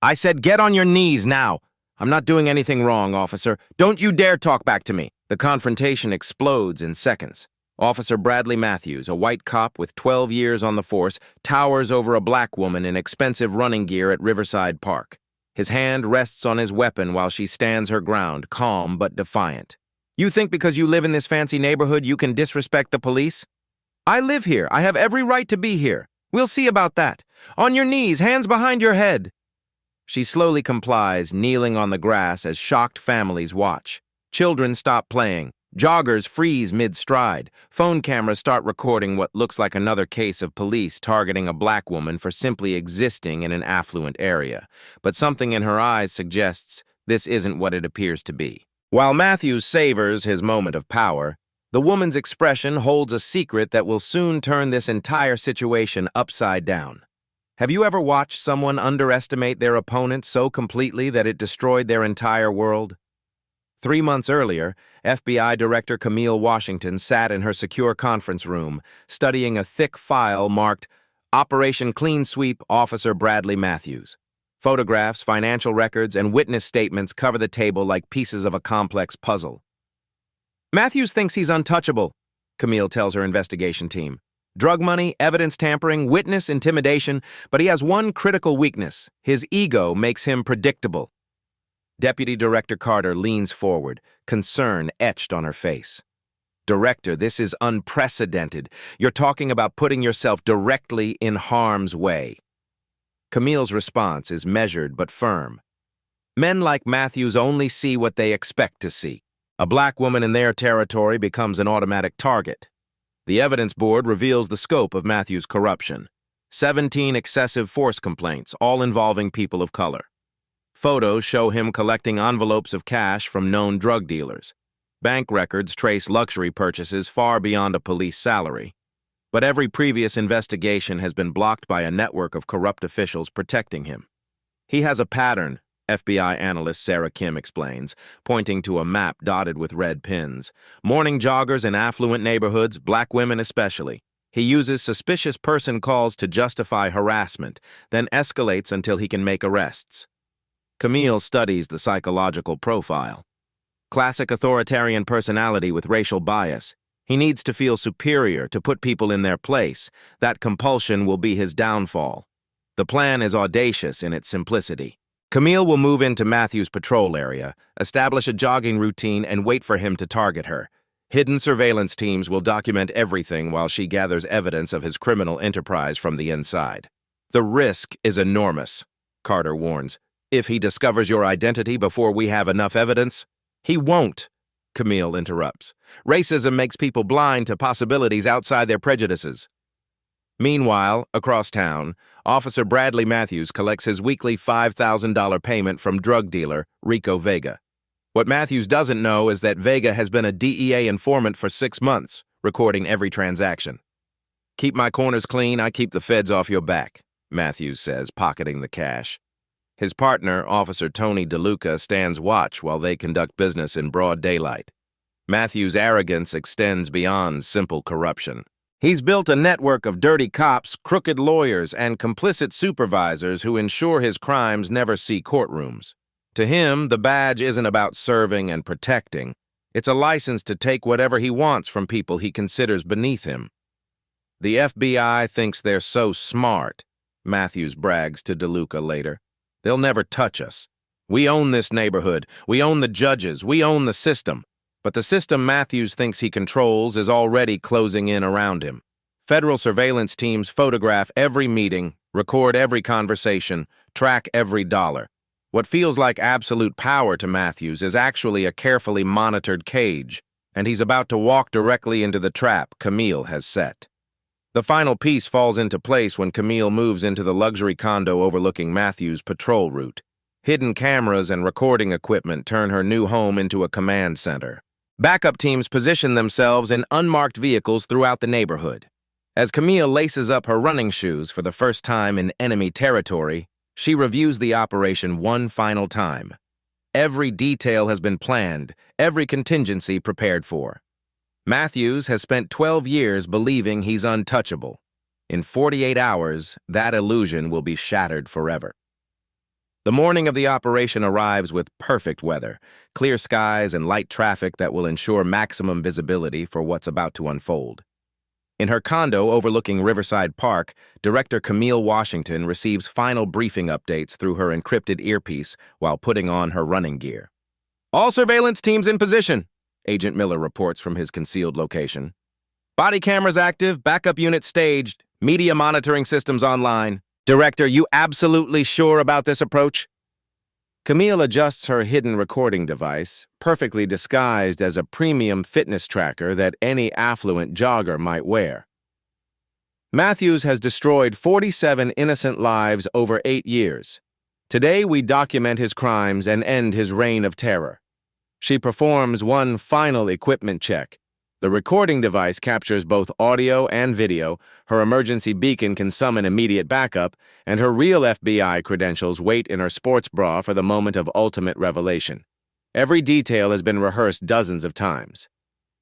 I said get on your knees now. I'm not doing anything wrong, officer. Don't you dare talk back to me. The confrontation explodes in seconds. Officer Bradley Matthews, a white cop with 12 years on the force, towers over a black woman in expensive running gear at Riverside Park. His hand rests on his weapon while she stands her ground, calm but defiant. You think because you live in this fancy neighborhood you can disrespect the police? I live here. I have every right to be here. We'll see about that. On your knees, hands behind your head. She slowly complies, kneeling on the grass as shocked families watch. Children stop playing. Joggers freeze mid-stride. Phone cameras start recording what looks like another case of police targeting a black woman for simply existing in an affluent area. But something in her eyes suggests this isn't what it appears to be. While Matthews savors his moment of power, the woman's expression holds a secret that will soon turn this entire situation upside down. Have you ever watched someone underestimate their opponent so completely that it destroyed their entire world? 3 months earlier, FBI Director Camille Washington sat in her secure conference room, studying a thick file marked Operation Clean Sweep Officer Bradley Matthews. Photographs, financial records, and witness statements cover the table like pieces of a complex puzzle. Matthews thinks he's untouchable, Camille tells her investigation team. Drug money, evidence tampering, witness intimidation, but he has one critical weakness. His ego makes him predictable. Deputy Director Carter leans forward, concern etched on her face. Director, this is unprecedented. You're talking about putting yourself directly in harm's way. Camille's response is measured but firm. Men like Matthews only see what they expect to see. A black woman in their territory becomes an automatic target. The evidence board reveals the scope of Matthews' corruption. 17 excessive force complaints, all involving people of color. Photos show him collecting envelopes of cash from known drug dealers. Bank records trace luxury purchases far beyond a police salary. But every previous investigation has been blocked by a network of corrupt officials protecting him. He has a pattern, FBI analyst Sarah Kim explains, pointing to a map dotted with red pins. Morning joggers in affluent neighborhoods, black women especially. He uses suspicious person calls to justify harassment, then escalates until he can make arrests. Camille studies the psychological profile. Classic authoritarian personality with racial bias. He needs to feel superior to put people in their place. That compulsion will be his downfall. The plan is audacious in its simplicity. Camille will move into Matthews' patrol area, establish a jogging routine, and wait for him to target her. Hidden surveillance teams will document everything while she gathers evidence of his criminal enterprise from the inside. The risk is enormous, Carter warns. If he discovers your identity before we have enough evidence, he won't, Camille interrupts. Racism makes people blind to possibilities outside their prejudices. Meanwhile, across town, Officer Bradley Matthews collects his weekly $5,000 payment from drug dealer Rico Vega. What Matthews doesn't know is that Vega has been a DEA informant for 6 months, recording every transaction. Keep my corners clean, I keep the feds off your back, Matthews says, pocketing the cash. His partner, Officer Tony DeLuca, stands watch while they conduct business in broad daylight. Matthews' arrogance extends beyond simple corruption. He's built a network of dirty cops, crooked lawyers, and complicit supervisors who ensure his crimes never see courtrooms. To him, the badge isn't about serving and protecting. It's a license to take whatever he wants from people he considers beneath him. The FBI thinks they're so smart, Matthews brags to DeLuca later. They'll never touch us. We own this neighborhood. We own the judges. We own the system. But the system Matthews thinks he controls is already closing in around him. Federal surveillance teams photograph every meeting, record every conversation, track every dollar. What feels like absolute power to Matthews is actually a carefully monitored cage, and he's about to walk directly into the trap Camille has set. The final piece falls into place when Camille moves into the luxury condo overlooking Matthews' patrol route. Hidden cameras and recording equipment turn her new home into a command center. Backup teams position themselves in unmarked vehicles throughout the neighborhood. As Camille laces up her running shoes for the first time in enemy territory, she reviews the operation one final time. Every detail has been planned, every contingency prepared for. Matthews has spent 12 years believing he's untouchable. In 48 hours, that illusion will be shattered forever. The morning of the operation arrives with perfect weather, clear skies and light traffic that will ensure maximum visibility for what's about to unfold. In her condo overlooking Riverside Park, Director Camille Washington receives final briefing updates through her encrypted earpiece while putting on her running gear. "All surveillance teams in position," Agent Miller reports from his concealed location. "Body cameras active, backup units staged, media monitoring systems online. Director, you absolutely sure about this approach?" Camille adjusts her hidden recording device, perfectly disguised as a premium fitness tracker that any affluent jogger might wear. Matthews has destroyed 47 innocent lives over 8 years. Today we document his crimes and end his reign of terror. She performs one final equipment check. The recording device captures both audio and video, her emergency beacon can summon immediate backup, and her real FBI credentials wait in her sports bra for the moment of ultimate revelation. Every detail has been rehearsed dozens of times.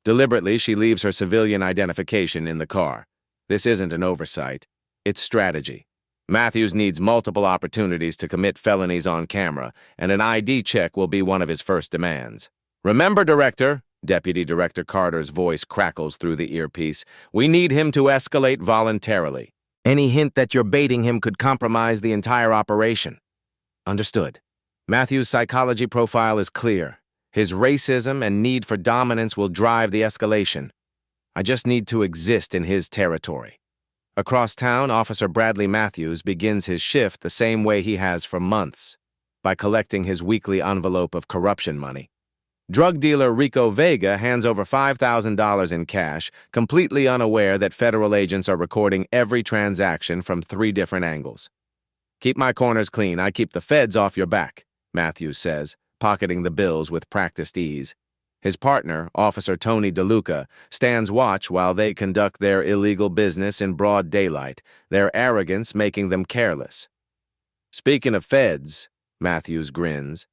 Deliberately, she leaves her civilian identification in the car. This isn't an oversight. It's strategy. Matthews needs multiple opportunities to commit felonies on camera, and an ID check will be one of his first demands. "Remember, Director," Deputy Director Carter's voice crackles through the earpiece, "we need him to escalate voluntarily. Any hint that you're baiting him could compromise the entire operation." "Understood." Matthew's psychology profile is clear. His racism and need for dominance will drive the escalation. I just need to exist in his territory. Across town, Officer Bradley Matthews begins his shift the same way he has for months, by collecting his weekly envelope of corruption money. Drug dealer Rico Vega hands over $5,000 in cash, completely unaware that federal agents are recording every transaction from 3 different angles. "Keep my corners clean, I keep the feds off your back," Matthews says, pocketing the bills with practiced ease. His partner, Officer Tony DeLuca, stands watch while they conduct their illegal business in broad daylight, their arrogance making them careless. "Speaking of feds," Matthews grins,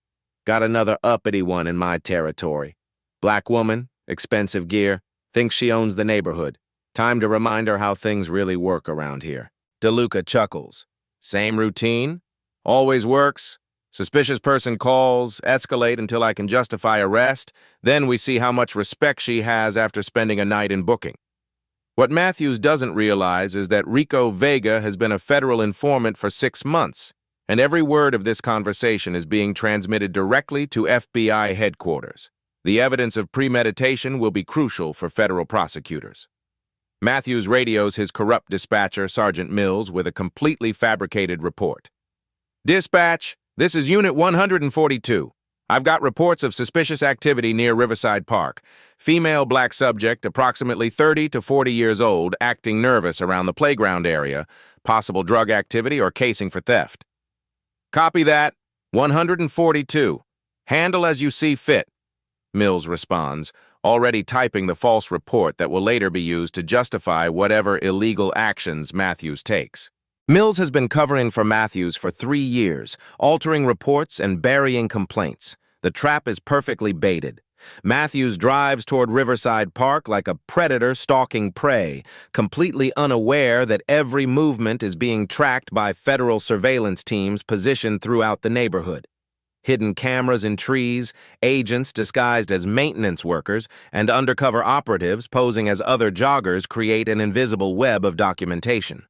"got another uppity one in my territory. Black woman, expensive gear, thinks she owns the neighborhood. Time to remind her how things really work around here." DeLuca chuckles. "Same routine? Always works? Suspicious person calls, escalate until I can justify arrest, then we see how much respect she has after spending a night in booking." What Matthews doesn't realize is that Rico Vega has been a federal informant for 6 months, and every word of this conversation is being transmitted directly to FBI headquarters. The evidence of premeditation will be crucial for federal prosecutors. Matthews radios his corrupt dispatcher, Sergeant Mills, with a completely fabricated report. "Dispatch, this is Unit 142. I've got reports of suspicious activity near Riverside Park. Female black subject, approximately 30 to 40 years old, acting nervous around the playground area, possible drug activity or casing for theft." "Copy that. 142. Handle as you see fit," Mills responds, already typing the false report that will later be used to justify whatever illegal actions Matthews takes. Mills has been covering for Matthews for 3 years, altering reports and burying complaints. The trap is perfectly baited. Matthews drives toward Riverside Park like a predator stalking prey, completely unaware that every movement is being tracked by federal surveillance teams positioned throughout the neighborhood. Hidden cameras in trees, agents disguised as maintenance workers, and undercover operatives posing as other joggers create an invisible web of documentation.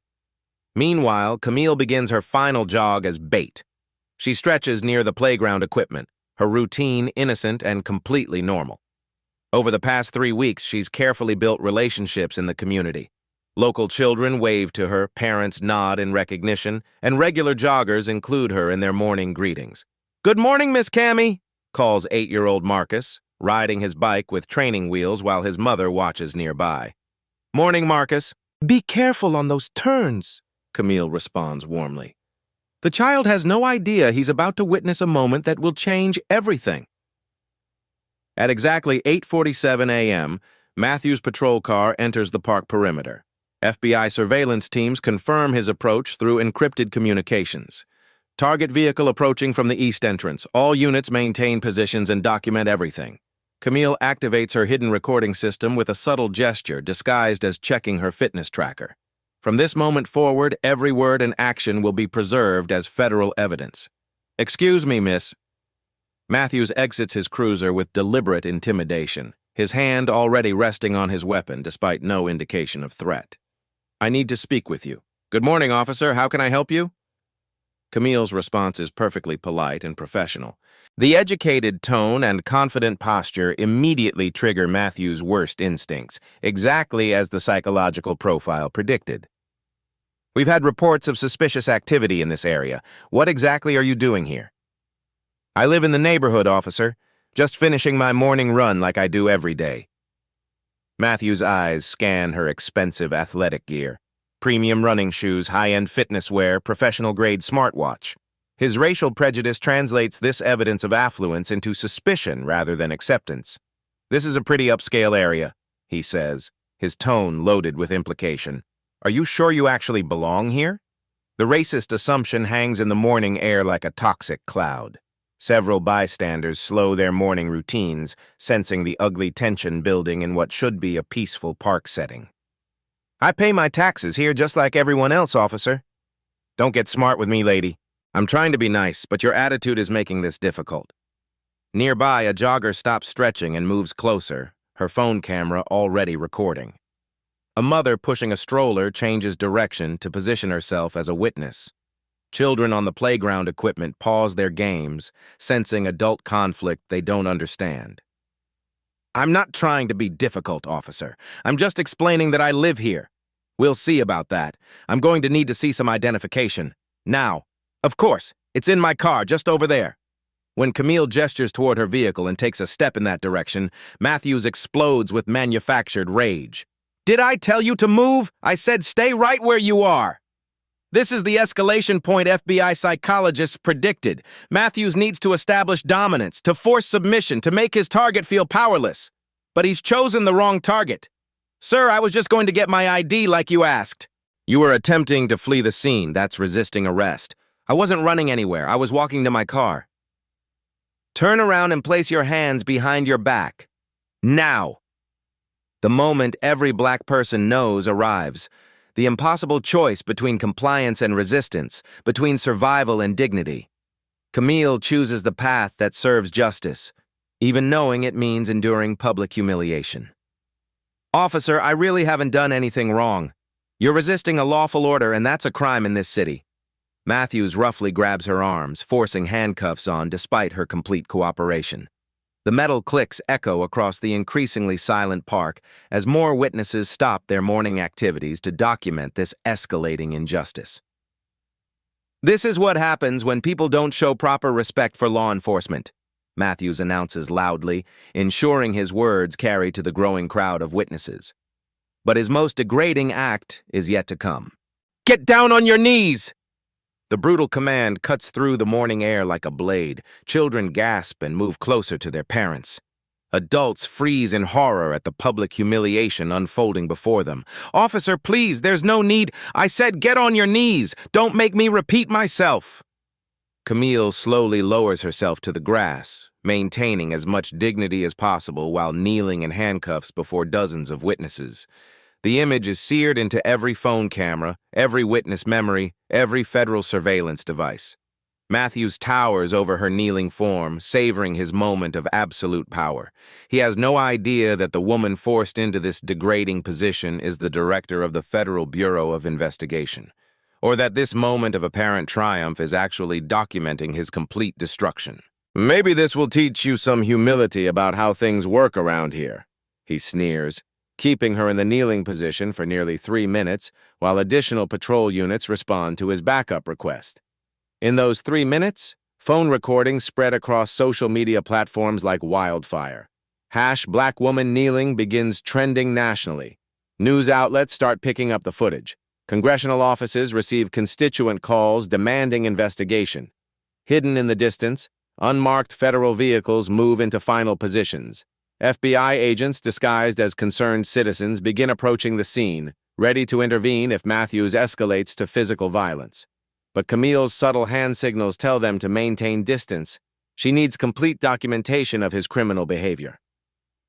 Meanwhile, Camille begins her final jog as bait. She stretches near the playground equipment, her routine innocent and completely normal. Over the past 3 weeks, she's carefully built relationships in the community. Local children wave to her, parents nod in recognition, and regular joggers include her in their morning greetings. "Good morning, Miss Cammy," calls 8-year-old Marcus, riding his bike with training wheels while his mother watches nearby. "Morning, Marcus." "Be careful on those turns," Camille responds warmly. The child has no idea he's about to witness a moment that will change everything. At exactly 8:47 a.m., Matthews' patrol car enters the park perimeter. FBI surveillance teams confirm his approach through encrypted communications. Target vehicle approaching from the east entrance. All units maintain positions and document everything. Camille activates her hidden recording system with a subtle gesture disguised as checking her fitness tracker. From this moment forward, every word and action will be preserved as federal evidence. Excuse me, miss. Matthews exits his cruiser with deliberate intimidation, his hand already resting on his weapon despite no indication of threat. I need to speak with you. Good morning, officer. How can I help you? Camille's response is perfectly polite and professional. The educated tone and confident posture immediately trigger Matthew's worst instincts, exactly as the psychological profile predicted. We've had reports of suspicious activity in this area. What exactly are you doing here? I live in the neighborhood, officer. Just finishing my morning run like I do every day. Matthew's eyes scan her expensive athletic gear. Premium running shoes, high-end fitness wear, professional-grade smartwatch. His racial prejudice translates this evidence of affluence into suspicion rather than acceptance. This is a pretty upscale area, he says, his tone loaded with implication. Are you sure you actually belong here? The racist assumption hangs in the morning air like a toxic cloud. Several bystanders slow their morning routines, sensing the ugly tension building in what should be a peaceful park setting. I pay my taxes here just like everyone else, officer. Don't get smart with me, lady. I'm trying to be nice, but your attitude is making this difficult. Nearby, a jogger stops stretching and moves closer, her phone camera already recording. A mother pushing a stroller changes direction to position herself as a witness. Children on the playground equipment pause their games, sensing adult conflict they don't understand. I'm not trying to be difficult, officer. I'm just explaining that I live here. We'll see about that. I'm going to need to see some identification. Now. Of course, it's in my car, just over there. When Camille gestures toward her vehicle and takes a step in that direction, Matthews explodes with manufactured rage. Did I tell you to move? I said stay right where you are. This is the escalation point FBI psychologists predicted. Matthews needs to establish dominance, to force submission, to make his target feel powerless. But he's chosen the wrong target. Sir, I was just going to get my ID like you asked. You were attempting to flee the scene. That's resisting arrest. I wasn't running anywhere. I was walking to my car. Turn around and place your hands behind your back. Now. The moment every black person knows arrives. The impossible choice between compliance and resistance, between survival and dignity. Camille chooses the path that serves justice, even knowing it means enduring public humiliation. Officer, I really haven't done anything wrong. You're resisting a lawful order, and that's a crime in this city. Matthews roughly grabs her arms, forcing handcuffs on despite her complete cooperation. The metal clicks echo across the increasingly silent park as more witnesses stop their morning activities to document this escalating injustice. This is what happens when people don't show proper respect for law enforcement, Matthews announces loudly, ensuring his words carry to the growing crowd of witnesses. But his most degrading act is yet to come. Get down on your knees! The brutal command cuts through the morning air like a blade. Children gasp and move closer to their parents. Adults freeze in horror at the public humiliation unfolding before them. Officer, please, there's no need. I said get on your knees. Don't make me repeat myself. Camille slowly lowers herself to the grass, maintaining as much dignity as possible while kneeling in handcuffs before dozens of witnesses. The image is seared into every phone camera, every witness memory, every federal surveillance device. Matthews towers over her kneeling form, savoring his moment of absolute power. He has no idea that the woman forced into this degrading position is the director of the Federal Bureau of Investigation, or that this moment of apparent triumph is actually documenting his complete destruction. Maybe this will teach you some humility about how things work around here, he sneers, keeping her in the kneeling position for nearly 3 minutes while additional patrol units respond to his backup request. In those 3 minutes, phone recordings spread across social media platforms like wildfire. #Black woman kneeling begins trending nationally. News outlets start picking up the footage. Congressional offices receive constituent calls demanding investigation. Hidden in the distance, unmarked federal vehicles move into final positions. FBI agents disguised as concerned citizens begin approaching the scene, ready to intervene if Matthews escalates to physical violence. But Camille's subtle hand signals tell them to maintain distance. She needs complete documentation of his criminal behavior.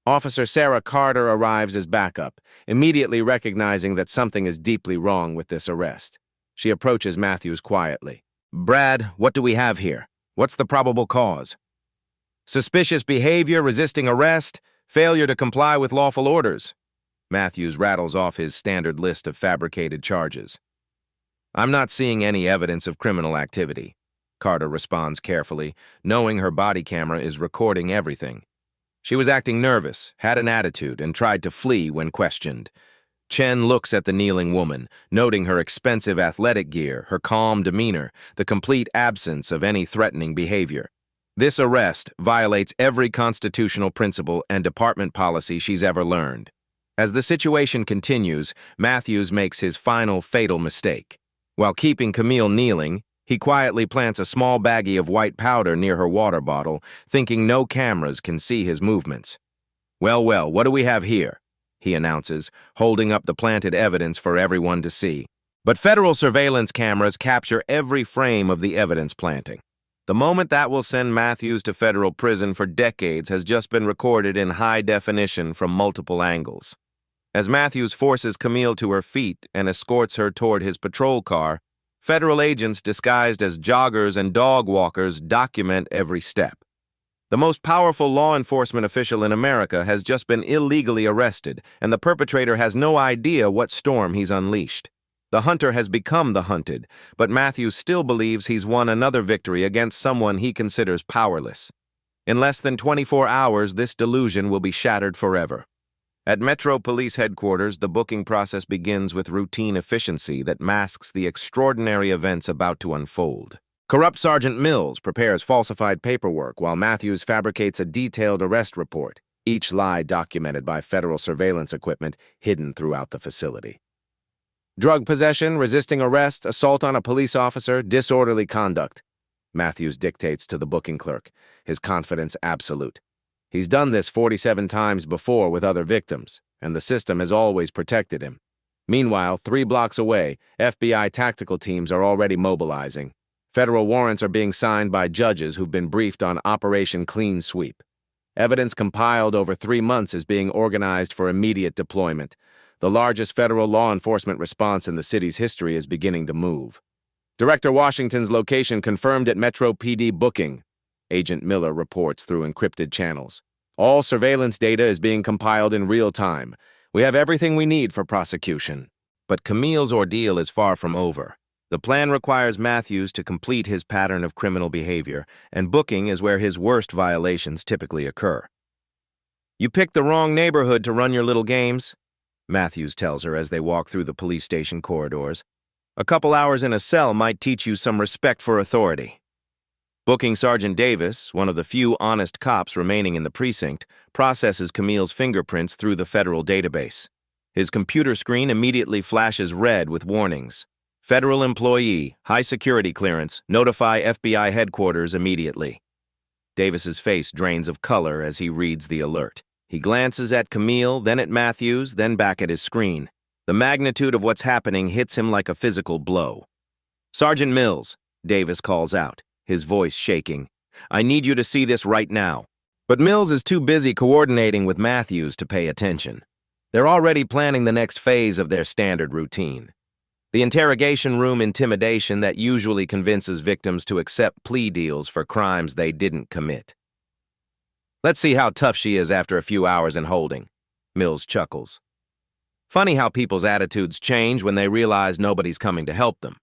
Officer Sarah Carter arrives as backup, immediately recognizing that something is deeply wrong with this arrest. She approaches Matthews quietly. Brad, what do we have here? What's the probable cause? Suspicious behavior, resisting arrest, failure to comply with lawful orders. Matthews rattles off his standard list of fabricated charges. I'm not seeing any evidence of criminal activity. Carter responds carefully, knowing her body camera is recording everything. She was acting nervous, had an attitude, and tried to flee when questioned. Chen looks at the kneeling woman, noting her expensive athletic gear, her calm demeanor, the complete absence of any threatening behavior. This arrest violates every constitutional principle and department policy she's ever learned. As the situation continues, Matthews makes his final fatal mistake. While keeping Camille kneeling, he quietly plants a small baggie of white powder near her water bottle, thinking no cameras can see his movements. Well, what do we have here? He announces, holding up the planted evidence for everyone to see. But federal surveillance cameras capture every frame of the evidence planting. The moment that will send Matthews to federal prison for decades has just been recorded in high definition from multiple angles. As Matthews forces Camille to her feet and escorts her toward his patrol car, federal agents disguised as joggers and dog walkers document every step. The most powerful law enforcement official in America has just been illegally arrested, and the perpetrator has no idea what storm he's unleashed. The hunter has become the hunted, but Matthews still believes he's won another victory against someone he considers powerless. In less than 24 hours, this delusion will be shattered forever. At Metro Police Headquarters, the booking process begins with routine efficiency that masks the extraordinary events about to unfold. Corrupt Sergeant Mills prepares falsified paperwork while Matthews fabricates a detailed arrest report, each lie documented by federal surveillance equipment hidden throughout the facility. Drug possession, resisting arrest, assault on a police officer, disorderly conduct. Matthews dictates to the booking clerk, his confidence absolute. He's done this 47 times before with other victims, and the system has always protected him. Meanwhile, 3 blocks away, FBI tactical teams are already mobilizing. Federal warrants are being signed by judges who've been briefed on Operation Clean Sweep. Evidence compiled over 3 months is being organized for immediate deployment. The largest federal law enforcement response in the city's history is beginning to move. Director Washington's location confirmed at Metro PD booking, Agent Miller reports through encrypted channels. All surveillance data is being compiled in real time. We have everything we need for prosecution. But Camille's ordeal is far from over. The plan requires Matthews to complete his pattern of criminal behavior, and booking is where his worst violations typically occur. You picked the wrong neighborhood to run your little games, Matthews tells her as they walk through the police station corridors. A couple hours in a cell might teach you some respect for authority. Booking Sergeant Davis, one of the few honest cops remaining in the precinct, processes Camille's fingerprints through the federal database. His computer screen immediately flashes red with warnings. Federal employee, high security clearance, notify FBI headquarters immediately. Davis's face drains of color as he reads the alert. He glances at Camille, then at Matthews, then back at his screen. The magnitude of what's happening hits him like a physical blow. Sergeant Mills, Davis calls out, his voice shaking. I need you to see this right now. But Mills is too busy coordinating with Matthews to pay attention. They're already planning the next phase of their standard routine. The interrogation room intimidation that usually convinces victims to accept plea deals for crimes they didn't commit. Let's see how tough she is after a few hours in holding, Mills chuckles. Funny how people's attitudes change when they realize nobody's coming to help them.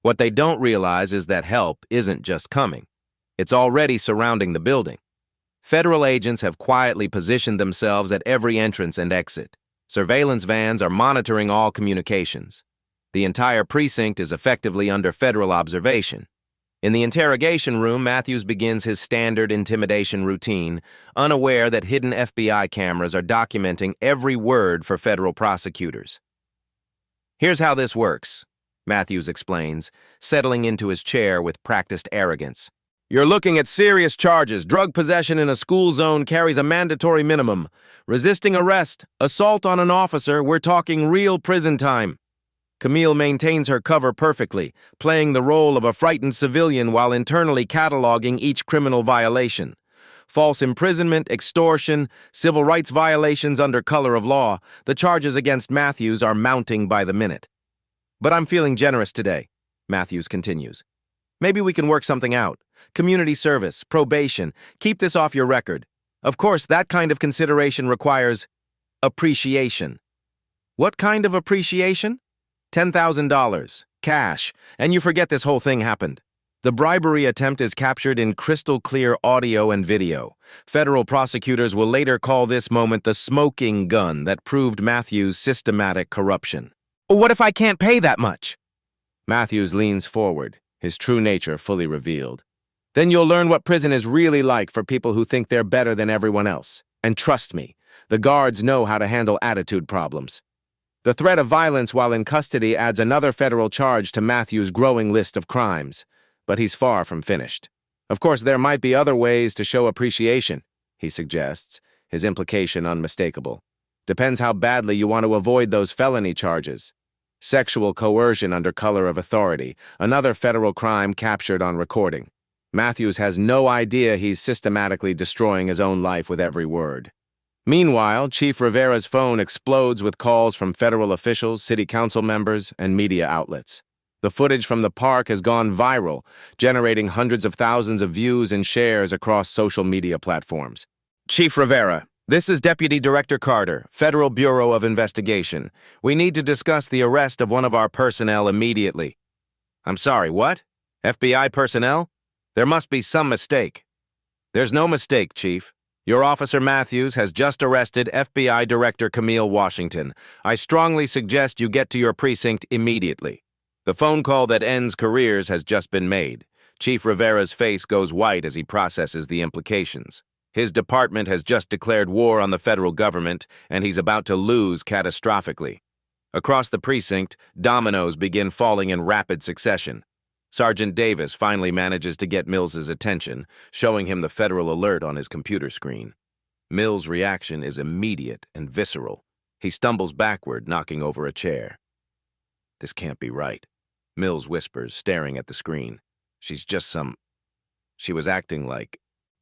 What they don't realize is that help isn't just coming. It's already surrounding the building. Federal agents have quietly positioned themselves at every entrance and exit. Surveillance vans are monitoring all communications. The entire precinct is effectively under federal observation. In the interrogation room, Matthews begins his standard intimidation routine, unaware that hidden FBI cameras are documenting every word for federal prosecutors. Here's how this works, Matthews explains, settling into his chair with practiced arrogance. You're looking at serious charges. Drug possession in a school zone carries a mandatory minimum. Resisting arrest, assault on an officer, we're talking real prison time. Camille maintains her cover perfectly, playing the role of a frightened civilian while internally cataloging each criminal violation. False imprisonment, extortion, civil rights violations under color of law. The charges against Matthews are mounting by the minute. But I'm feeling generous today, Matthews continues. Maybe we can work something out. community service, probation. Keep this off your record. Of course, that kind of consideration requires appreciation. What kind of appreciation? $10,000, cash, and you forget this whole thing happened. The bribery attempt is captured in crystal-clear audio and video. Federal prosecutors will later call this moment the smoking gun that proved Matthews' systematic corruption. What if I can't pay that much? Matthews leans forward, his true nature fully revealed. Then you'll learn what prison is really like for people who think they're better than everyone else. And trust me, the guards know how to handle attitude problems. The threat of violence while in custody adds another federal charge to Matthews' growing list of crimes. But he's far from finished. Of course, there might be other ways to show appreciation, he suggests, his implication unmistakable. Depends how badly you want to avoid those felony charges. Sexual coercion under color of authority, another federal crime captured on recording. Matthews has no idea he's systematically destroying his own life with every word. Meanwhile, Chief Rivera's phone explodes with calls from federal officials, city council members, and media outlets. The footage from the park has gone viral, generating hundreds of thousands of views and shares across social media platforms. Chief Rivera, this is Deputy Director Carter, Federal Bureau of Investigation. We need to discuss the arrest of one of our personnel immediately. I'm sorry, what? FBI personnel? There must be some mistake. There's no mistake, Chief. Your Officer Matthews has just arrested FBI Director Camille Washington. I strongly suggest you get to your precinct immediately. The phone call that ends careers has just been made. Chief Rivera's face goes white as he processes the implications. His department has just declared war on the federal government, and he's about to lose catastrophically. Across the precinct, dominoes begin falling in rapid succession. Sergeant Davis finally manages to get Mills's attention, showing him the federal alert on his computer screen. Mill's reaction is immediate and visceral. He stumbles backward, knocking over a chair. This can't be right. Mills whispers, staring at the screen. She was acting like...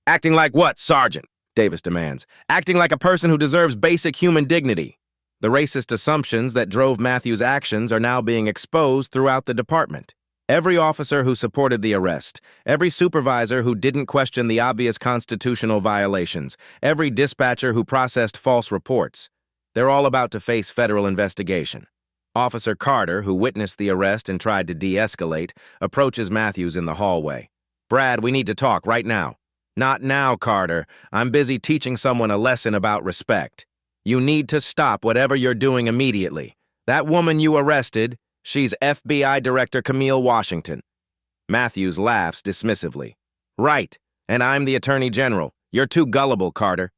Acting like what, Sergeant? Davis demands. Acting like a person who deserves basic human dignity. The racist assumptions that drove Matthews' actions are now being exposed throughout the department. Every officer who supported the arrest, every supervisor who didn't question the obvious constitutional violations, every dispatcher who processed false reports, they're all about to face federal investigation. Officer Carter, who witnessed the arrest and tried to de-escalate, approaches Matthews in the hallway. Brad, we need to talk right now. Not now, Carter. I'm busy teaching someone a lesson about respect. You need to stop whatever you're doing immediately. That woman you arrested, she's FBI Director Camille Washington. Matthews laughs dismissively. Right, and I'm the Attorney General. You're too gullible, Carter.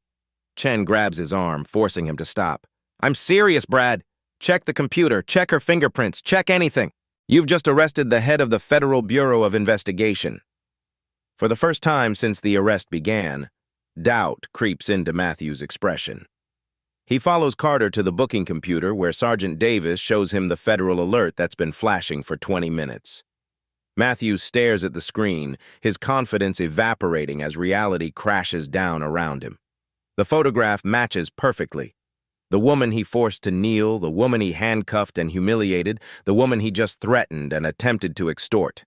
Chen grabs his arm, forcing him to stop. I'm serious, Brad. Check the computer, check her fingerprints, check anything. You've just arrested the head of the Federal Bureau of Investigation. For the first time since the arrest began, doubt creeps into Matthews' expression. He follows Carter to the booking computer where Sergeant Davis shows him the federal alert that's been flashing for 20 minutes. Matthews stares at the screen, his confidence evaporating as reality crashes down around him. The photograph matches perfectly. The woman he forced to kneel, the woman he handcuffed and humiliated, the woman he just threatened and attempted to extort.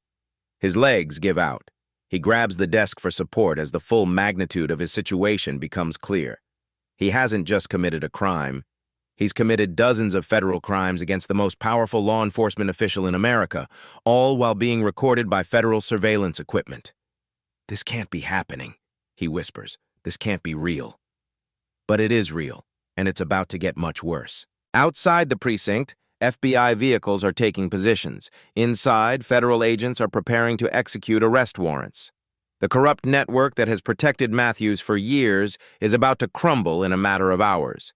His legs give out. He grabs the desk for support as the full magnitude of his situation becomes clear. He hasn't just committed a crime. He's committed dozens of federal crimes against the most powerful law enforcement official in America, all while being recorded by federal surveillance equipment. This can't be happening, he whispers. This can't be real. But it is real. And it's about to get much worse. Outside the precinct, FBI vehicles are taking positions. Inside, federal agents are preparing to execute arrest warrants. The corrupt network that has protected Matthews for years is about to crumble in a matter of hours.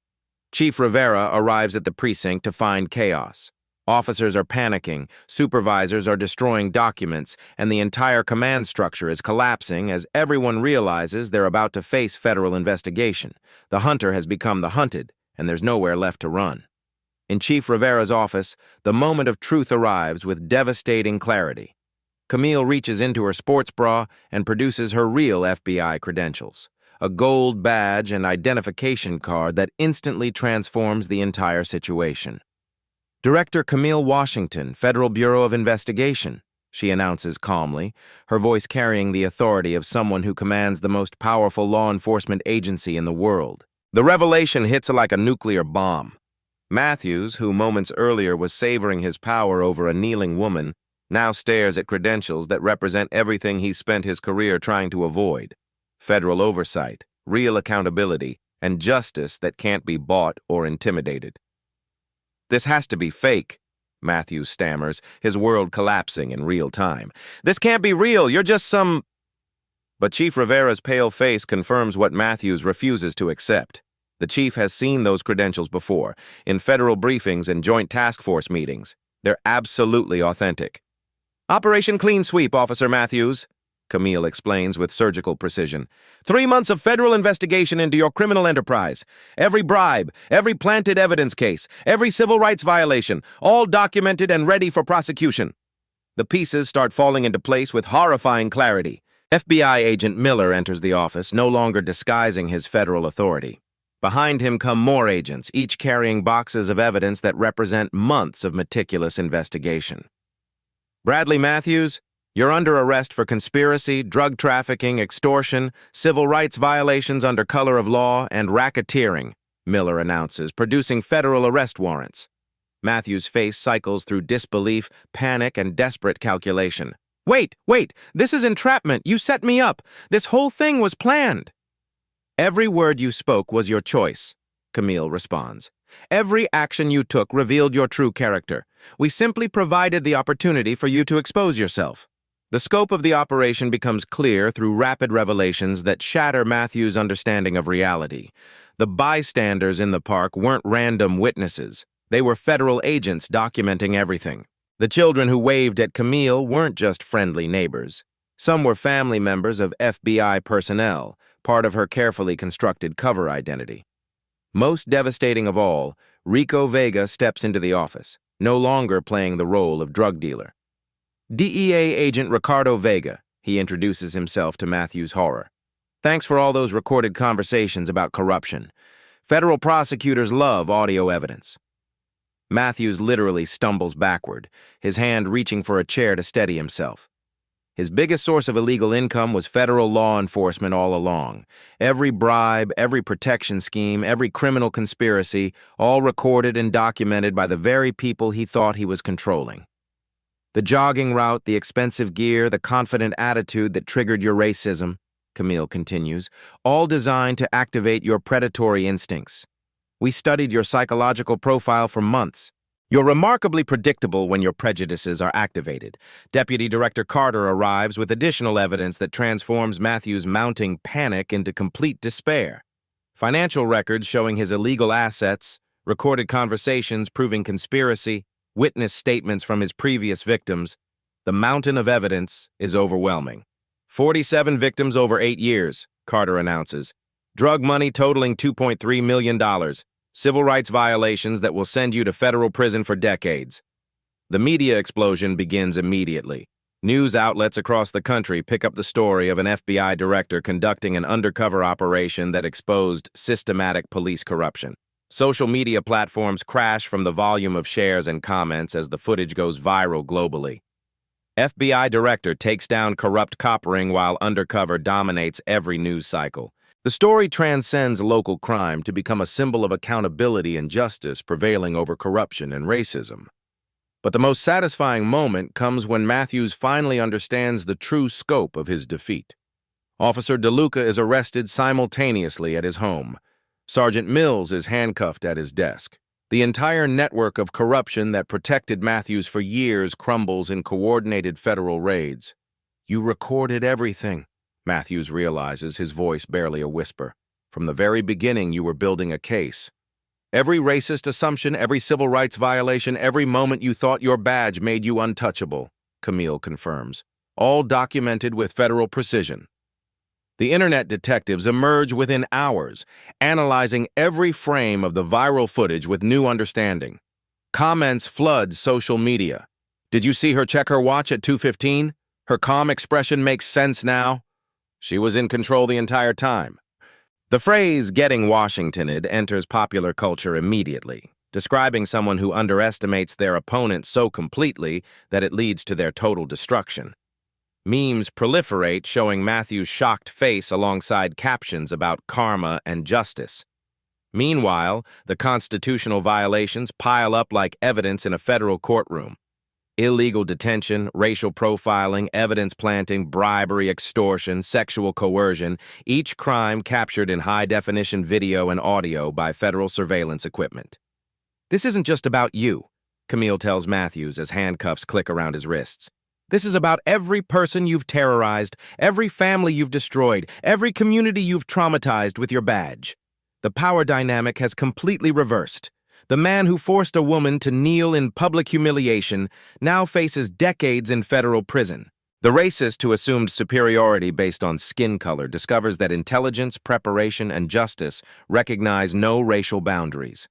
Chief Rivera arrives at the precinct to find chaos. Officers are panicking, supervisors are destroying documents, and the entire command structure is collapsing as everyone realizes they're about to face federal investigation. The hunter has become the hunted, and there's nowhere left to run. In Chief Rivera's office, the moment of truth arrives with devastating clarity. Camille reaches into her sports bra and produces her real FBI credentials, a gold badge and identification card that instantly transforms the entire situation. Director Camille Washington, Federal Bureau of Investigation, she announces calmly, her voice carrying the authority of someone who commands the most powerful law enforcement agency in the world. The revelation hits like a nuclear bomb. Matthews, who moments earlier was savoring his power over a kneeling woman, now stares at credentials that represent everything he's spent his career trying to avoid: federal oversight, real accountability, and justice that can't be bought or intimidated. "This has to be fake," Matthews stammers, his world collapsing in real time. "This can't be real, you're just some—" But Chief Rivera's pale face confirms what Matthews refuses to accept. The chief has seen those credentials before, in federal briefings and joint task force meetings. They're absolutely authentic. "Operation Clean Sweep, Officer Matthews," Camille explains with surgical precision. 3 months of federal investigation into your criminal enterprise. Every bribe, every planted evidence case, every civil rights violation, all documented and ready for prosecution. The pieces start falling into place with horrifying clarity. FBI agent Miller enters the office, no longer disguising his federal authority. Behind him come more agents, each carrying boxes of evidence that represent months of meticulous investigation. "Bradley Matthews, you're under arrest for conspiracy, drug trafficking, extortion, civil rights violations under color of law, and racketeering," Miller announces, producing federal arrest warrants. Matthews' face cycles through disbelief, panic, and desperate calculation. Wait, this is entrapment. You set me up. This whole thing was planned." "Every word you spoke was your choice," Camille responds. "Every action you took revealed your true character. We simply provided the opportunity for you to expose yourself." The scope of the operation becomes clear through rapid revelations that shatter Matthews' understanding of reality. The bystanders in the park weren't random witnesses. They were federal agents documenting everything. The children who waved at Camille weren't just friendly neighbors. Some were family members of FBI personnel, part of her carefully constructed cover identity. Most devastating of all, Rico Vega steps into the office, no longer playing the role of drug dealer. "DEA agent Ricardo Vega," he introduces himself to Matthews' horror. "Thanks for all those recorded conversations about corruption. Federal prosecutors love audio evidence." Matthews literally stumbles backward, his hand reaching for a chair to steady himself. His biggest source of illegal income was federal law enforcement all along. Every bribe, every protection scheme, every criminal conspiracy, all recorded and documented by the very people he thought he was controlling. "The jogging route, the expensive gear, the confident attitude that triggered your racism," Camille continues, "all designed to activate your predatory instincts. We studied your psychological profile for months. You're remarkably predictable when your prejudices are activated." Deputy Director Carter arrives with additional evidence that transforms Matthews' mounting panic into complete despair. Financial records showing his illegal assets, recorded conversations proving conspiracy, witness statements from his previous victims. The mountain of evidence is overwhelming. 47 victims over 8 years, Carter announces. Drug money totaling $2.3 million. Civil rights violations that will send you to federal prison for decades. The media explosion begins immediately. News outlets across the country pick up the story of an FBI director conducting an undercover operation that exposed systematic police corruption. Social media platforms crash from the volume of shares and comments as the footage goes viral globally. FBI director takes down corrupt cop ring while undercover dominates every news cycle. The story transcends local crime to become a symbol of accountability and justice prevailing over corruption and racism. But the most satisfying moment comes when Matthews finally understands the true scope of his defeat. Officer DeLuca is arrested simultaneously at his home. Sergeant Mills is handcuffed at his desk. The entire network of corruption that protected Matthews for years crumbles in coordinated federal raids. "You recorded everything," Matthews realizes, his voice barely a whisper. "From the very beginning, you were building a case. Every racist assumption, every civil rights violation, every moment you thought your badge made you untouchable," Camille confirms, "all documented with federal precision." The internet detectives emerge within hours, analyzing every frame of the viral footage with new understanding. Comments flood social media. "Did you see her check her watch at 2:15? Her calm expression makes sense now. She was in control the entire time." The phrase "getting Washingtoned" enters popular culture immediately, describing someone who underestimates their opponent so completely that it leads to their total destruction. Memes proliferate, showing Matthews' shocked face alongside captions about karma and justice. Meanwhile, the constitutional violations pile up like evidence in a federal courtroom. Illegal detention, racial profiling, evidence planting, bribery, extortion, sexual coercion, each crime captured in high-definition video and audio by federal surveillance equipment. "This isn't just about you," Camille tells Matthews as handcuffs click around his wrists. "This is about every person you've terrorized, every family you've destroyed, every community you've traumatized with your badge." The power dynamic has completely reversed. The man who forced a woman to kneel in public humiliation now faces decades in federal prison. The racist who assumed superiority based on skin color discovers that intelligence, preparation, and justice recognize no racial boundaries.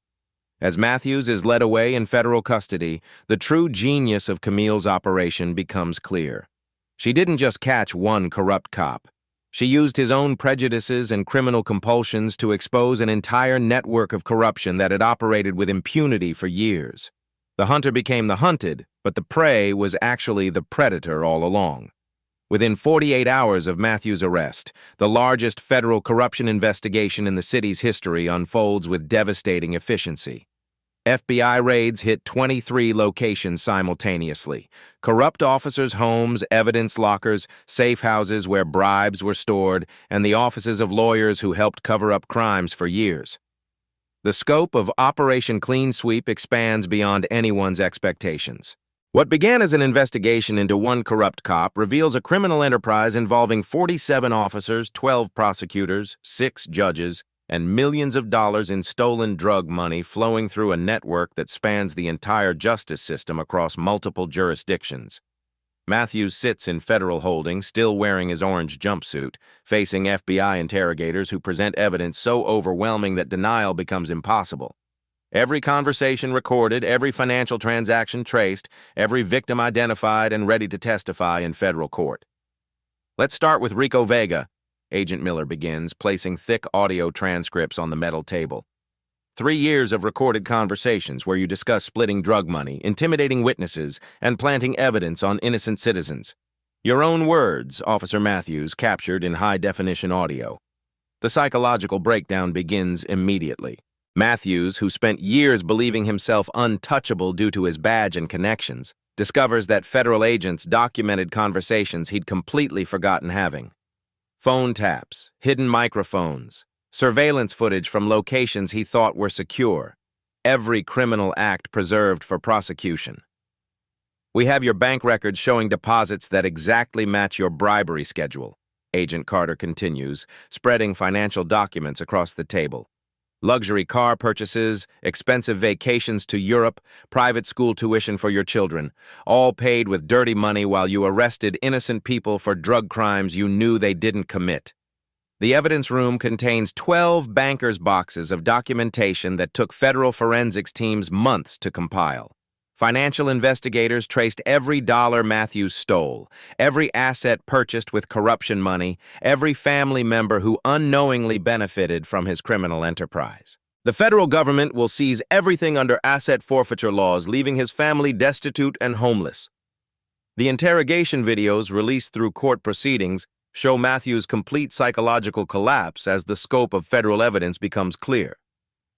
As Matthews is led away in federal custody, the true genius of Camille's operation becomes clear. She didn't just catch one corrupt cop. She used his own prejudices and criminal compulsions to expose an entire network of corruption that had operated with impunity for years. The hunter became the hunted, but the prey was actually the predator all along. Within 48 hours of Matthews' arrest, the largest federal corruption investigation in the city's history unfolds with devastating efficiency. FBI raids hit 23 locations simultaneously. Corrupt officers' homes, evidence lockers, safe houses where bribes were stored, and the offices of lawyers who helped cover up crimes for years. The scope of Operation Clean Sweep expands beyond anyone's expectations. What began as an investigation into one corrupt cop reveals a criminal enterprise involving 47 officers, 12 prosecutors, 6 judges, and millions of dollars in stolen drug money flowing through a network that spans the entire justice system across multiple jurisdictions. Matthews sits in federal holding, still wearing his orange jumpsuit, facing FBI interrogators who present evidence so overwhelming that denial becomes impossible. Every conversation recorded, every financial transaction traced, every victim identified and ready to testify in federal court. "Let's start with Rico Vega," Agent Miller begins, placing thick audio transcripts on the metal table. 3 years of recorded conversations where you discuss splitting drug money, intimidating witnesses, and planting evidence on innocent citizens. Your own words, Officer Matthews, captured in high-definition audio. The psychological breakdown begins immediately. Matthews, who spent years believing himself untouchable due to his badge and connections, discovers that federal agents documented conversations he'd completely forgotten having. Phone taps, hidden microphones, surveillance footage from locations he thought were secure. Every criminal act preserved for prosecution. "We have your bank records showing deposits that exactly match your bribery schedule," Agent Carter continues, spreading financial documents across the table. Luxury car purchases, expensive vacations to Europe, private school tuition for your children, all paid with dirty money while you arrested innocent people for drug crimes you knew they didn't commit. The evidence room contains 12 bankers' boxes of documentation that took federal forensics teams months to compile. Financial investigators traced every dollar Matthews stole, every asset purchased with corruption money, every family member who unknowingly benefited from his criminal enterprise. The federal government will seize everything under asset forfeiture laws, leaving his family destitute and homeless. The interrogation videos released through court proceedings show Matthews' complete psychological collapse as the scope of federal evidence becomes clear.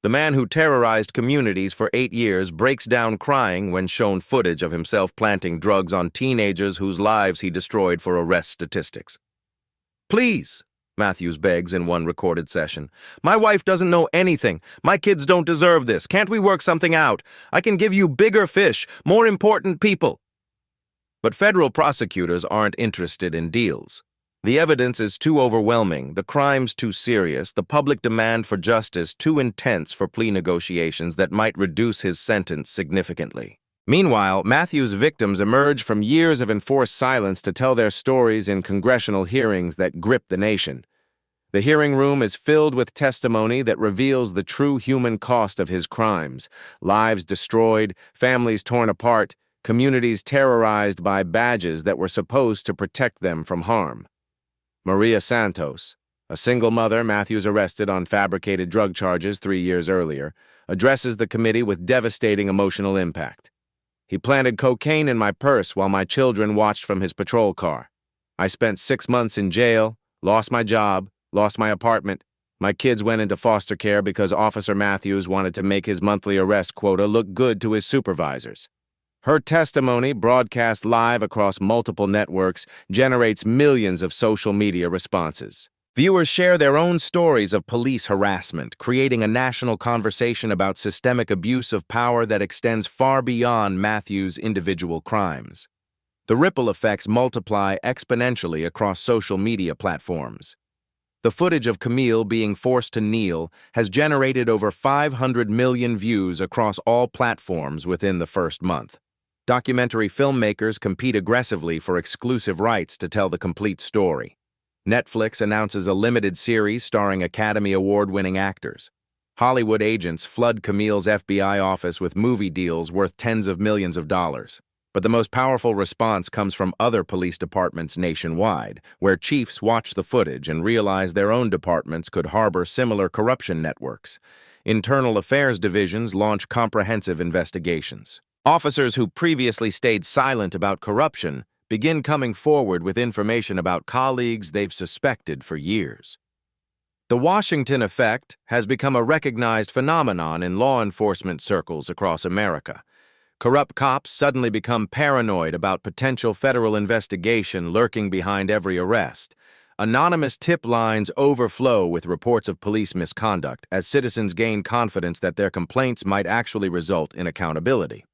The man who terrorized communities for 8 years breaks down crying when shown footage of himself planting drugs on teenagers whose lives he destroyed for arrest statistics. "Please," Matthews begs in one recorded session, "my wife doesn't know anything. My kids don't deserve this. Can't we work something out? I can give you bigger fish, more important people." But federal prosecutors aren't interested in deals. The evidence is too overwhelming, the crimes too serious, the public demand for justice too intense for plea negotiations that might reduce his sentence significantly. Meanwhile, Matthews' victims emerge from years of enforced silence to tell their stories in congressional hearings that grip the nation. The hearing room is filled with testimony that reveals the true human cost of his crimes: lives destroyed, families torn apart, communities terrorized by badges that were supposed to protect them from harm. Maria Santos, A single mother, Matthews arrested on fabricated drug charges 3 years earlier, addresses the committee with devastating emotional impact. He planted cocaine in my purse while my children watched from his patrol car. I spent 6 months in jail, lost my job, lost my apartment. My kids went into foster care because Officer Matthews wanted to make his monthly arrest quota look good to his supervisors. Her testimony, broadcast live across multiple networks, generates millions of social media responses. Viewers share their own stories of police harassment, creating a national conversation about systemic abuse of power that extends far beyond Matthews' individual crimes. The ripple effects multiply exponentially across social media platforms. The footage of Camille being forced to kneel has generated over 500 million views across all platforms within the first month. Documentary filmmakers compete aggressively for exclusive rights to tell the complete story. Netflix announces a limited series starring Academy Award-winning actors. Hollywood agents flood Camille's FBI office with movie deals worth tens of millions of dollars. But the most powerful response comes from other police departments nationwide, where chiefs watch the footage and realize their own departments could harbor similar corruption networks. Internal affairs divisions launch comprehensive investigations. Officers who previously stayed silent about corruption begin coming forward with information about colleagues they've suspected for years. The Washington effect has become a recognized phenomenon in law enforcement circles across America. Corrupt cops suddenly become paranoid about potential federal investigation lurking behind every arrest. Anonymous tip lines overflow with reports of police misconduct as citizens gain confidence that their complaints might actually result in accountability.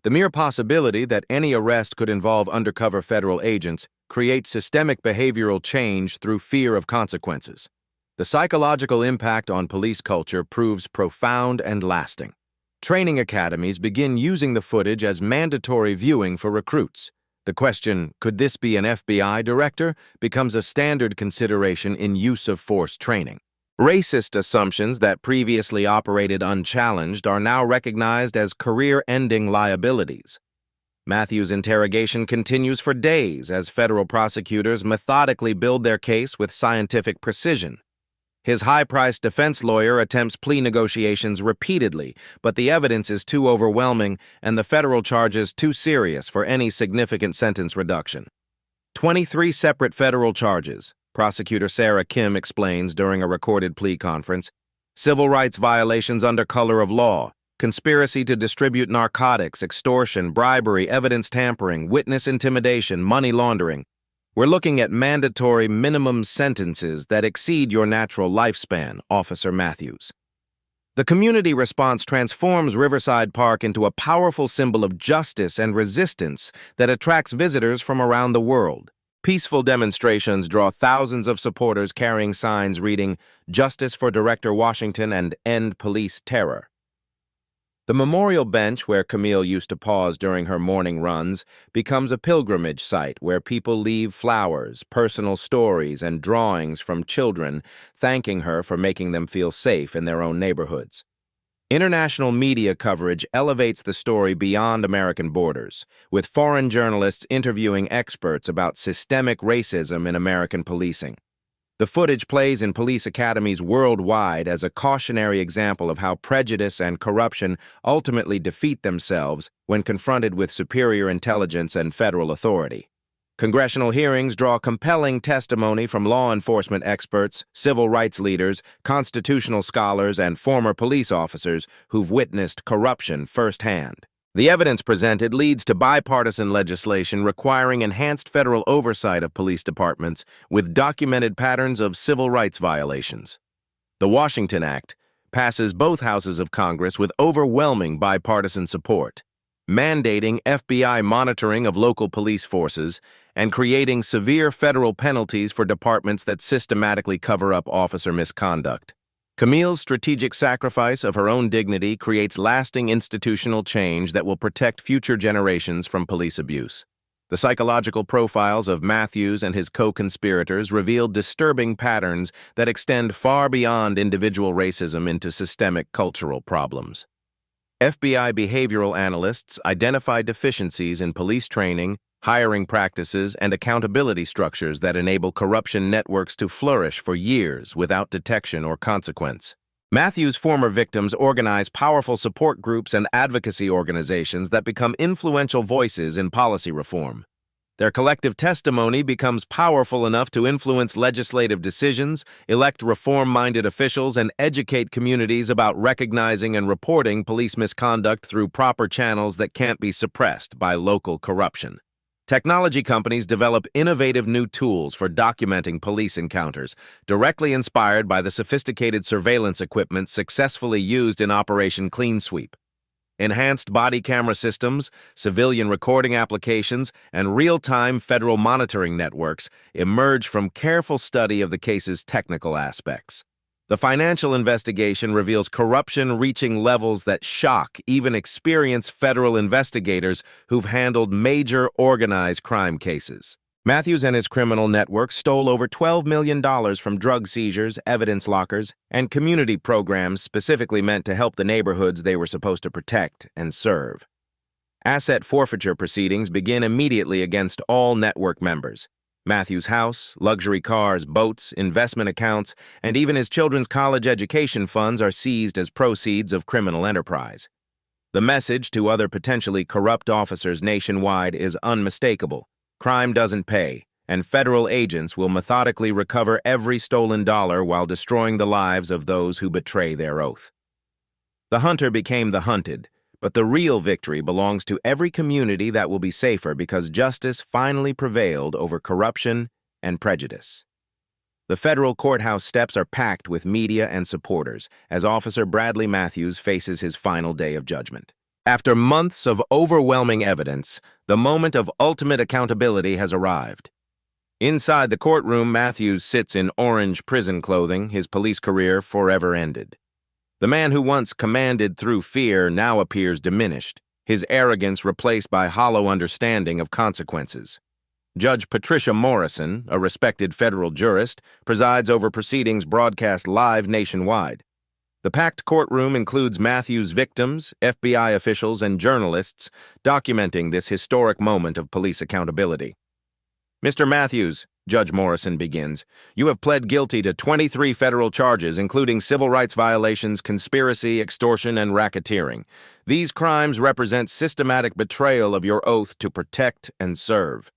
The mere possibility that any arrest could involve undercover federal agents creates systemic behavioral change through fear of consequences. The psychological impact on police culture proves profound and lasting. Training academies begin using the footage as mandatory viewing for recruits. The question, could this be an FBI director, becomes a standard consideration in use of force training. Racist assumptions that previously operated unchallenged are now recognized as career-ending liabilities. Matthews' interrogation continues for days as federal prosecutors methodically build their case with scientific precision. His high-priced defense lawyer attempts plea negotiations repeatedly, but the evidence is too overwhelming and the federal charges too serious for any significant sentence reduction. 23 separate federal charges, Prosecutor Sarah Kim explains during a recorded plea conference: civil rights violations under color of law, conspiracy to distribute narcotics, extortion, bribery, evidence tampering, witness intimidation, money laundering. We're looking at mandatory minimum sentences that exceed your natural lifespan, Officer Matthews. The community response transforms Riverside Park into a powerful symbol of justice and resistance that attracts visitors from around the world. Peaceful demonstrations draw thousands of supporters carrying signs reading, "Justice for Director Washington" and "End Police Terror." The memorial bench where Camille used to pause during her morning runs becomes a pilgrimage site where people leave flowers, personal stories, and drawings from children thanking her for making them feel safe in their own neighborhoods. International media coverage elevates the story beyond American borders, with foreign journalists interviewing experts about systemic racism in American policing. The footage plays in police academies worldwide as a cautionary example of how prejudice and corruption ultimately defeat themselves when confronted with superior intelligence and federal authority. Congressional hearings draw compelling testimony from law enforcement experts, civil rights leaders, constitutional scholars, and former police officers who've witnessed corruption firsthand. The evidence presented leads to bipartisan legislation requiring enhanced federal oversight of police departments with documented patterns of civil rights violations. The Washington Act passes both houses of Congress with overwhelming bipartisan support, mandating FBI monitoring of local police forces and creating severe federal penalties for departments that systematically cover up officer misconduct. Camille's strategic sacrifice of her own dignity creates lasting institutional change that will protect future generations from police abuse. The psychological profiles of Matthews and his co-conspirators revealed disturbing patterns that extend far beyond individual racism into systemic cultural problems. FBI behavioral analysts identified deficiencies in police training, hiring practices, and accountability structures that enable corruption networks to flourish for years without detection or consequence. Matthews' former victims organize powerful support groups and advocacy organizations that become influential voices in policy reform. Their collective testimony becomes powerful enough to influence legislative decisions, elect reform-minded officials, and educate communities about recognizing and reporting police misconduct through proper channels that can't be suppressed by local corruption. Technology companies develop innovative new tools for documenting police encounters, directly inspired by the sophisticated surveillance equipment successfully used in Operation Clean Sweep. Enhanced body camera systems, civilian recording applications, and real-time federal monitoring networks emerge from careful study of the case's technical aspects. The financial investigation reveals corruption reaching levels that shock even experienced federal investigators who've handled major organized crime cases. Matthews and his criminal network stole over $12 million from drug seizures, evidence lockers, and community programs specifically meant to help the neighborhoods they were supposed to protect and serve. Asset forfeiture proceedings begin immediately against all network members. Matthews' house, luxury cars, boats, investment accounts, and even his children's college education funds are seized as proceeds of criminal enterprise. The message to other potentially corrupt officers nationwide is unmistakable. Crime doesn't pay, and federal agents will methodically recover every stolen dollar while destroying the lives of those who betray their oath. The hunter became the hunted, but the real victory belongs to every community that will be safer because justice finally prevailed over corruption and prejudice. The federal courthouse steps are packed with media and supporters as Officer Bradley Matthews faces his final day of judgment. After months of overwhelming evidence, the moment of ultimate accountability has arrived. Inside the courtroom, Matthews sits in orange prison clothing, his police career forever ended. The man who once commanded through fear now appears diminished, his arrogance replaced by hollow understanding of consequences. Judge Patricia Morrison, a respected federal jurist, presides over proceedings broadcast live nationwide. The packed courtroom includes Matthews' victims, FBI officials, and journalists documenting this historic moment of police accountability. Mr. Matthews, Judge Morrison begins, you have pled guilty to 23 federal charges, including civil rights violations, conspiracy, extortion, and racketeering. These crimes represent systematic betrayal of your oath to protect and serve.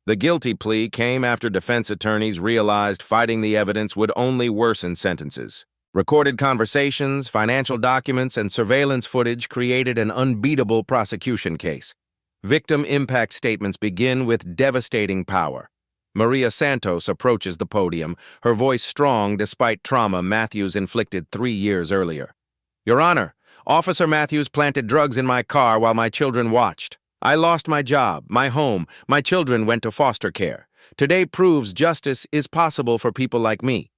The guilty plea came after defense attorneys realized fighting the evidence would only worsen sentences. Recorded conversations, financial documents, and surveillance footage created an unbeatable prosecution case. Victim impact statements begin with devastating power. Maria Santos approaches the podium, her voice strong despite trauma Matthews inflicted 3 years earlier. Your Honor, Officer Matthews planted drugs in my car while my children watched. I lost my job, my home, my children went to foster care. Today proves justice is possible for people like me.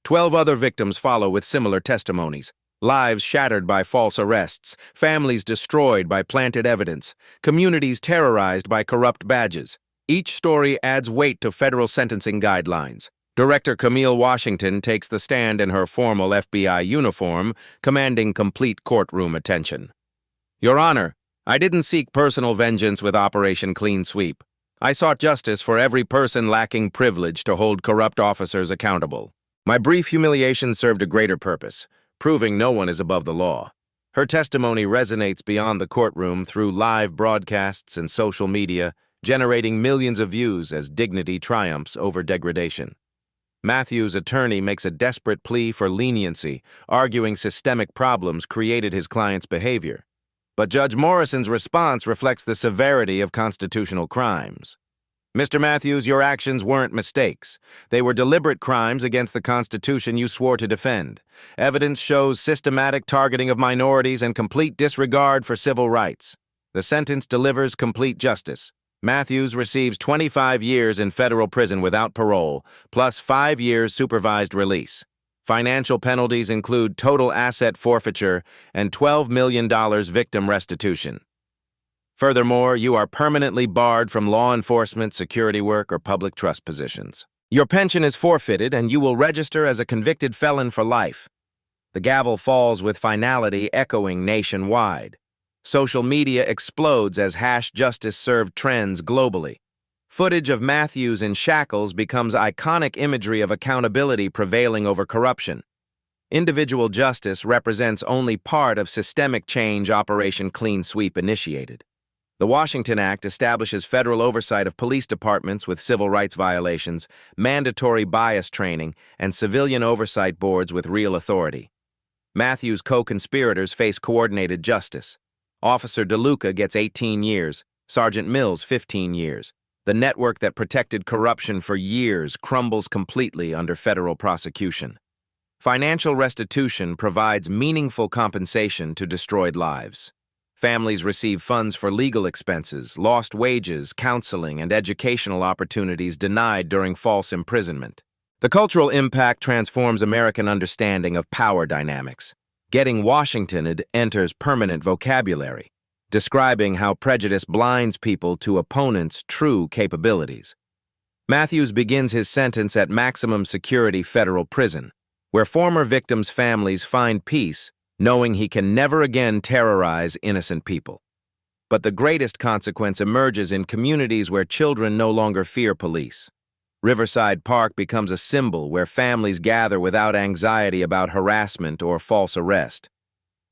12 other victims follow with similar testimonies. Lives shattered by false arrests, families destroyed by planted evidence, communities terrorized by corrupt badges. Each story adds weight to federal sentencing guidelines. Director Camille Washington takes the stand in her formal FBI uniform, commanding complete courtroom attention. Your Honor, I didn't seek personal vengeance with Operation Clean Sweep. I sought justice for every person lacking privilege to hold corrupt officers accountable. My brief humiliation served a greater purpose, proving no one is above the law. Her testimony resonates beyond the courtroom through live broadcasts and social media, generating millions of views as dignity triumphs over degradation. Matthews' attorney makes a desperate plea for leniency, arguing systemic problems created his client's behavior. But Judge Morrison's response reflects the severity of constitutional crimes. Mr. Matthews, your actions weren't mistakes. They were deliberate crimes against the Constitution you swore to defend. Evidence shows systematic targeting of minorities and complete disregard for civil rights. The sentence delivers complete justice. Matthews receives 25 years in federal prison without parole, plus 5 years supervised release. Financial penalties include total asset forfeiture and $12 million victim restitution. Furthermore, you are permanently barred from law enforcement, security work, or public trust positions. Your pension is forfeited, and you will register as a convicted felon for life. The gavel falls with finality echoing nationwide. Social media explodes as #justice served trends globally. Footage of Matthews in shackles becomes iconic imagery of accountability prevailing over corruption. Individual justice represents only part of systemic change Operation Clean Sweep initiated. The Washington Act establishes federal oversight of police departments with civil rights violations, mandatory bias training, and civilian oversight boards with real authority. Matthews' co-conspirators face coordinated justice. Officer DeLuca gets 18 years, Sergeant Mills 15 years. The network that protected corruption for years crumbles completely under federal prosecution. Financial restitution provides meaningful compensation to destroyed lives. Families receive funds for legal expenses, lost wages, counseling, and educational opportunities denied during false imprisonment. The cultural impact transforms American understanding of power dynamics. Getting Washingtoned enters permanent vocabulary, describing how prejudice blinds people to opponents' true capabilities. Matthews begins his sentence at maximum security federal prison, where former victims' families find peace knowing he can never again terrorize innocent people. But the greatest consequence emerges in communities where children no longer fear police. Riverside Park becomes a symbol where families gather without anxiety about harassment or false arrest.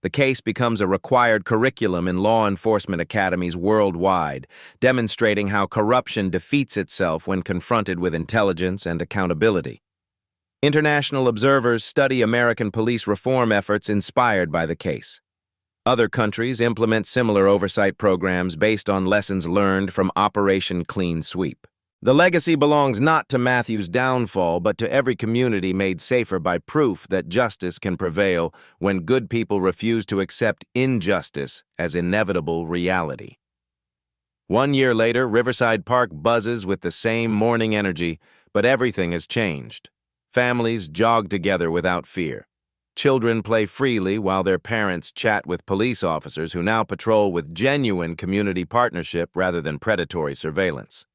The case becomes a required curriculum in law enforcement academies worldwide, demonstrating how corruption defeats itself when confronted with intelligence and accountability. International observers study American police reform efforts inspired by the case. Other countries implement similar oversight programs based on lessons learned from Operation Clean Sweep. The legacy belongs not to Matthews' downfall, but to every community made safer by proof that justice can prevail when good people refuse to accept injustice as inevitable reality. 1 year later, Riverside Park buzzes with the same morning energy, but everything has changed. Families jog together without fear. Children play freely while their parents chat with police officers who now patrol with genuine community partnership rather than predatory surveillance.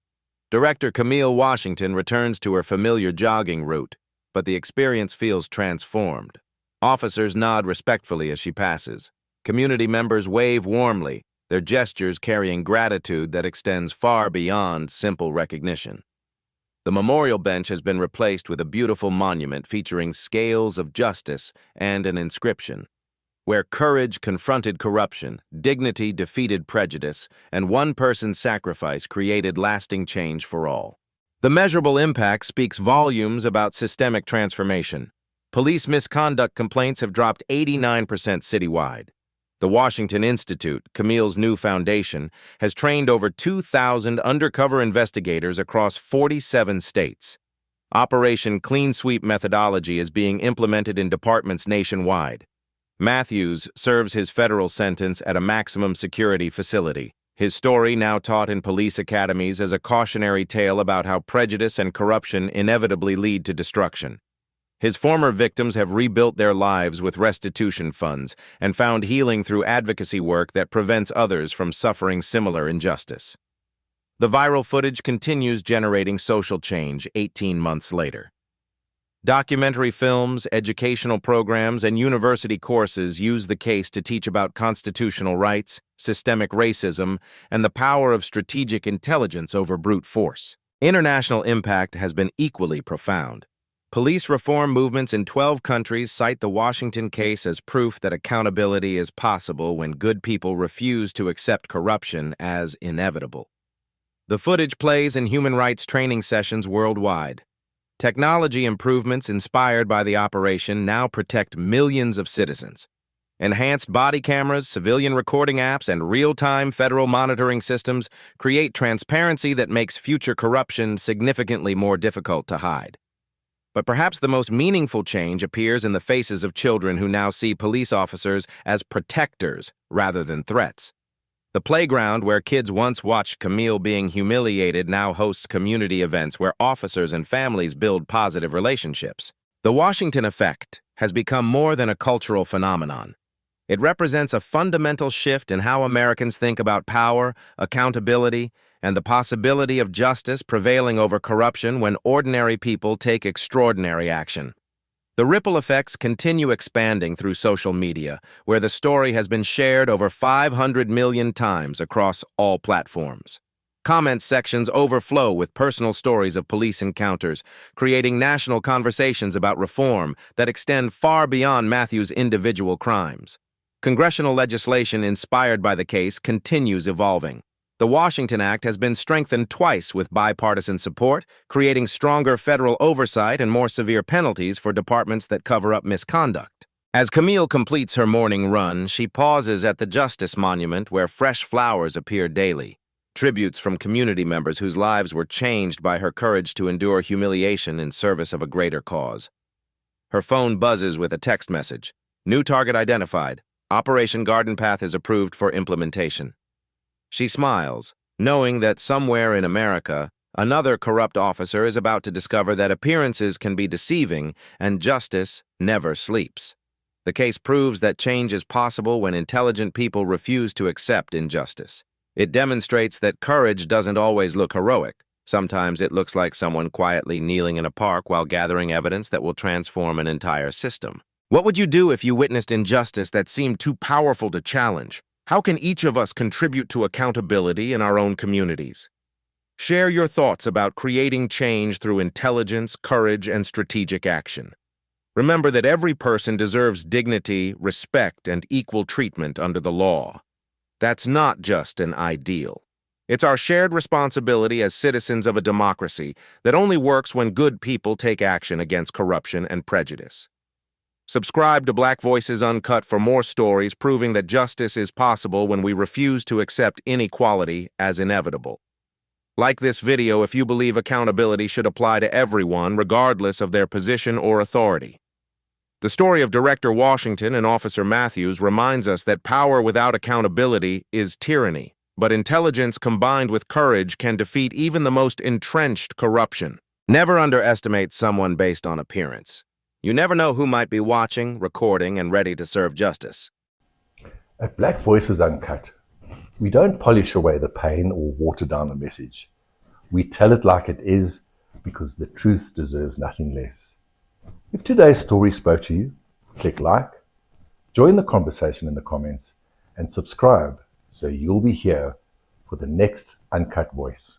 Director Camille Washington returns to her familiar jogging route, but the experience feels transformed. Officers nod respectfully as she passes. Community members wave warmly, their gestures carrying gratitude that extends far beyond simple recognition. The memorial bench has been replaced with a beautiful monument featuring scales of justice and an inscription, "Where courage confronted corruption, dignity defeated prejudice, and one person's sacrifice created lasting change for all." The measurable impact speaks volumes about systemic transformation. Police misconduct complaints have dropped 89% citywide. The Washington Institute, Camille's new foundation, has trained over 2,000 undercover investigators across 47 states. Operation Clean Sweep methodology is being implemented in departments nationwide. Matthews serves his federal sentence at a maximum security facility, his story now taught in police academies as a cautionary tale about how prejudice and corruption inevitably lead to destruction. His former victims have rebuilt their lives with restitution funds and found healing through advocacy work that prevents others from suffering similar injustice. The viral footage continues generating social change 18 months later. Documentary films, educational programs, and university courses use the case to teach about constitutional rights, systemic racism, and the power of strategic intelligence over brute force. International impact has been equally profound. Police reform movements in 12 countries cite the Washington case as proof that accountability is possible when good people refuse to accept corruption as inevitable. The footage plays in human rights training sessions worldwide. Technology improvements inspired by the operation now protect millions of citizens. Enhanced body cameras, civilian recording apps, and real-time federal monitoring systems create transparency that makes future corruption significantly more difficult to hide. But perhaps the most meaningful change appears in the faces of children who now see police officers as protectors rather than threats. The playground where kids once watched Camille being humiliated now hosts community events where officers and families build positive relationships. The Washington effect has become more than a cultural phenomenon. It represents a fundamental shift in how Americans think about power, accountability, and the possibility of justice prevailing over corruption when ordinary people take extraordinary action. The ripple effects continue expanding through social media, where the story has been shared over 500 million times across all platforms. Comment sections overflow with personal stories of police encounters, creating national conversations about reform that extend far beyond Matthew's individual crimes. Congressional legislation inspired by the case continues evolving. The Washington Act has been strengthened twice with bipartisan support, creating stronger federal oversight and more severe penalties for departments that cover up misconduct. As Camille completes her morning run, she pauses at the Justice Monument where fresh flowers appear daily, tributes from community members whose lives were changed by her courage to endure humiliation in service of a greater cause. Her phone buzzes with a text message. New target identified. Operation Garden Path is approved for implementation. She smiles, knowing that somewhere in America, another corrupt officer is about to discover that appearances can be deceiving and justice never sleeps. The case proves that change is possible when intelligent people refuse to accept injustice. It demonstrates that courage doesn't always look heroic. Sometimes it looks like someone quietly kneeling in a park while gathering evidence that will transform an entire system. What would you do if you witnessed injustice that seemed too powerful to challenge? How can each of us contribute to accountability in our own communities? Share your thoughts about creating change through intelligence, courage, and strategic action. Remember that every person deserves dignity, respect, and equal treatment under the law. That's not just an ideal. It's our shared responsibility as citizens of a democracy that only works when good people take action against corruption and prejudice. Subscribe to Black Voices Uncut for more stories proving that justice is possible when we refuse to accept inequality as inevitable. Like this video if you believe accountability should apply to everyone regardless of their position or authority. The story of Director Washington and Officer Matthews reminds us that power without accountability is tyranny, but intelligence combined with courage can defeat even the most entrenched corruption. Never underestimate someone based on appearance. You never know who might be watching, recording, and ready to serve justice. At Black Voices Uncut, we don't polish away the pain or water down the message. We tell it like it is because the truth deserves nothing less. If today's story spoke to you, click like, join the conversation in the comments, and subscribe so you'll be here for the next Uncut Voice.